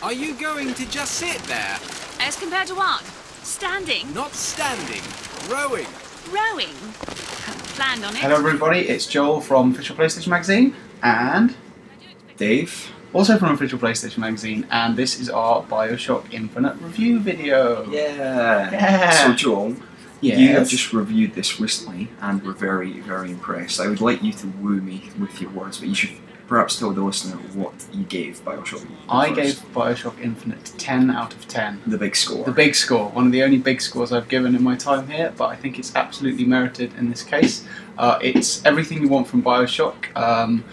Are you going to just sit there? As compared to what? Standing? Not standing, rowing. Rowing? Hadn't planned on it. Hello everybody, it's Joel from Official PlayStation Magazine and Dave, also from Official PlayStation Magazine, and this is our Bioshock Infinite review video. Yeah. So Joel, Yes. you have just reviewed this recently and were very, very impressed. I would like you to woo me with your words, but you should perhaps tell the listener what you gave Bioshock. I gave Bioshock Infinite 10 out of 10. The big score. The big score, one of the only big scores I've given in my time here, but I think it's absolutely merited in this case. It's everything you want from Bioshock.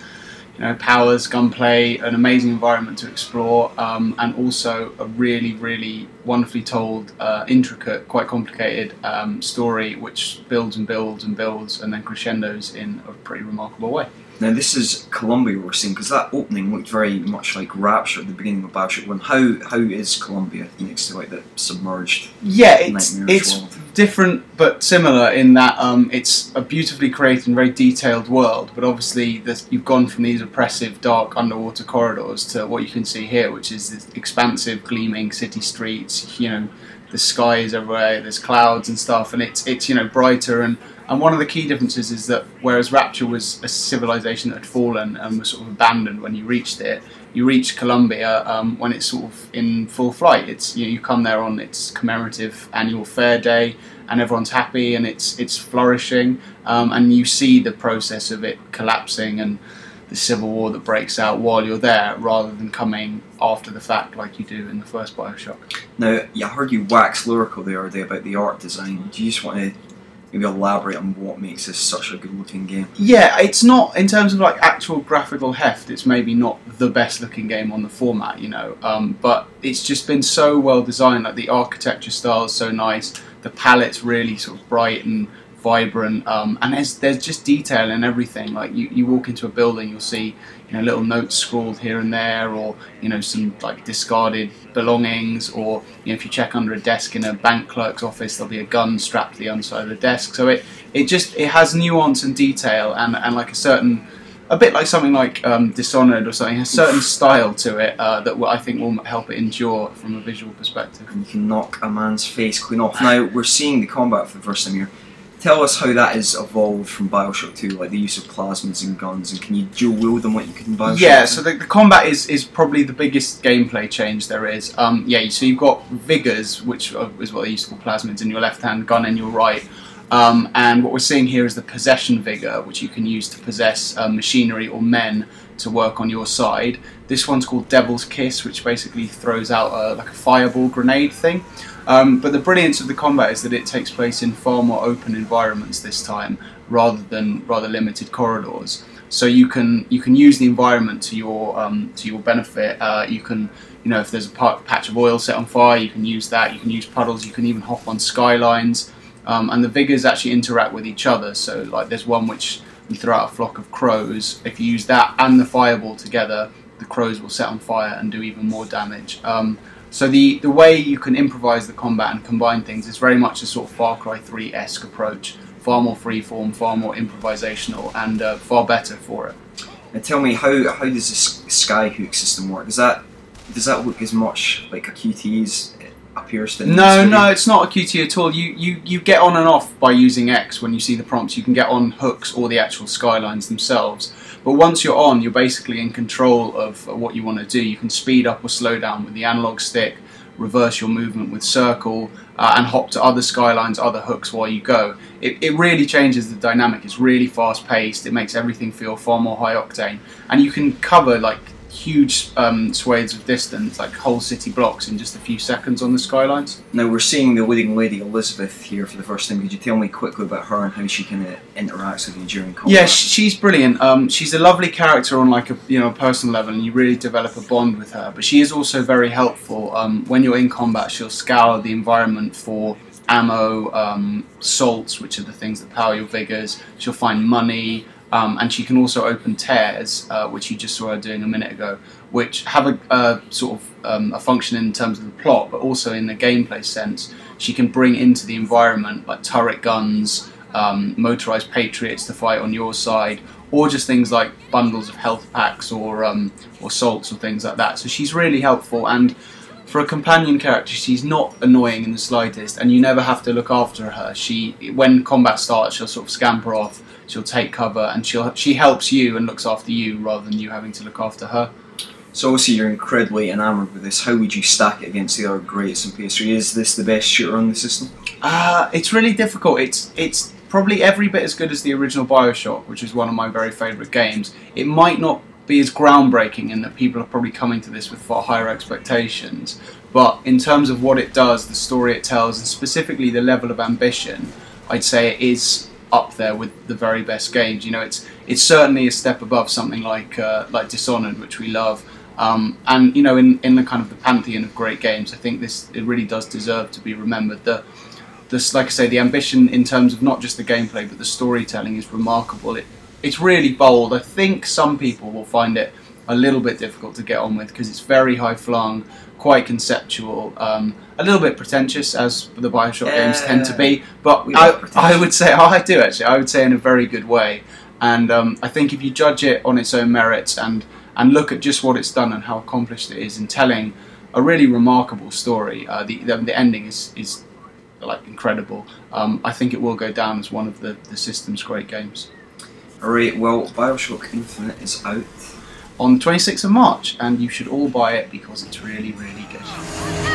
You know, powers, gunplay, an amazing environment to explore, and also a really, really wonderfully told, intricate, quite complicated story which builds and builds and builds and then crescendos in a pretty remarkable way. Now this is Columbia we're seeing, because that opening looked very much like Rapture at the beginning of Bioshock 1. How is Columbia next to like the submerged it's world? different but similar in that it's a beautifully created and very detailed world, but obviously you've gone from these oppressive dark underwater corridors to what you can see here, which is this expansive gleaming city streets. You know, the sky is everywhere, there's clouds and stuff, and it's you know, brighter, and one of the key differences is that whereas Rapture was a civilization that had fallen and was sort of abandoned when you reached it, you reach Columbia when it's sort of in full flight. It's, you know, you come there on its commemorative annual fair day, and everyone's happy and it's flourishing, and you see the process of it collapsing and the civil war that breaks out while you're there, rather than coming after the fact like you do in the first Bioshock. Now, I heard you wax lyrical the other day about the art design. Do you just want to maybe elaborate on what makes this such a good looking game? Yeah, it's not, in terms of like actual graphical heft, it's maybe not the best looking game on the format, you know, but it's just been so well designed. Like the architecture style is so nice, the palette's really sort of bright and vibrant, and there's just detail in everything. Like you walk into a building, you'll see, you know, little notes scrawled here and there, or you know, some like discarded belongings, or you know, if you check under a desk in a bank clerk's office, there'll be a gun strapped to the underside of the desk. So it has nuance and detail, and like a bit like something like Dishonored or something, has a certain style to it that I think will help it endure from a visual perspective. And you can knock a man's face clean off. Now we're seeing the combat for the first time here. Tell us how that has evolved from Bioshock 2, like the use of plasmids and guns, and can you dual wield them like you could in Bioshock 2? Yeah, so the combat is probably the biggest gameplay change there is. Yeah, so you've got vigors, which is what they used to call plasmids, in your left hand, gun in your right. And what we're seeing here is the possession vigor, which you can use to possess machinery or men to work on your side. This one's called Devil's Kiss, which basically throws out like a fireball grenade thing. But the brilliance of the combat is that it takes place in far more open environments this time, rather than rather limited corridors. So you can use the environment to your benefit. You can, you know, if there's a patch of oil set on fire, you can use that. You can use puddles. You can even hop on skylines. And the vigors actually interact with each other. So like there's one which you throw out a flock of crows. If you use that and the fireball together, the crows will set on fire and do even more damage. So the way you can improvise the combat and combine things is very much a sort of Far Cry 3-esque approach. Far more freeform, far more improvisational, and far better for it. Now tell me, how does this skyhook system work? Does that look as much like a QTE's appears to? No, it's not a QT at all. You get on and off by using X when you see the prompts. You can get on hooks or the actual skylines themselves. But once you're on, you're basically in control of what you want to do. You can speed up or slow down with the analog stick, reverse your movement with circle, and hop to other skylines, other hooks while you go. It really changes the dynamic. It's really fast paced. It makes everything feel far more high octane, and you can cover like huge swathes of distance, like whole city blocks, in just a few seconds on the skylines. Now we're seeing the leading lady Elizabeth here for the first time. Could you tell me quickly about her and how she kind of interacts with you during combat? Yeah, she's brilliant. She's a lovely character on like a personal level, and you really develop a bond with her. But she is also very helpful. When you're in combat, she'll scour the environment for ammo, salts, which are the things that power your vigors. She'll find money. And she can also open tears, which you just saw her doing a minute ago, which have a sort of a function in terms of the plot, but also in the gameplay sense. She can bring into the environment like turret guns, motorized patriots to fight on your side, or just things like bundles of health packs or salts or things like that. So she's really helpful, and for a companion character, she's not annoying in the slightest, and you never have to look after her. When combat starts, she'll sort of scamper off, she'll take cover, and she helps you and looks after you rather than you having to look after her. So obviously you're incredibly enamoured with this. How would you stack it against the other greats in PS3? Is this the best shooter on the system? It's really difficult. It's probably every bit as good as the original Bioshock, which is one of my very favourite games. It might not be as groundbreaking in that people are probably coming to this with far higher expectations, but in terms of what it does, the story it tells, and specifically the level of ambition, I'd say it is up there with the very best games. You know, it's certainly a step above something like Dishonored, which we love, and you know, in the kind of the pantheon of great games, I think it really does deserve to be remembered. Like I say, the ambition in terms of not just the gameplay but the storytelling is remarkable. It's really bold. I think some people will find it a little bit difficult to get on with because it's very high-flung, quite conceptual, a little bit pretentious, as the Bioshock games tend to be. But I would say, I do actually, I would say in a very good way. And I think if you judge it on its own merits and look at just what it's done and how accomplished it is in telling a really remarkable story, the ending is like incredible. I think it will go down as one of the system's great games. Alright, well, Bioshock Infinite is out on 26th of March, and you should all buy it because it's really, really good.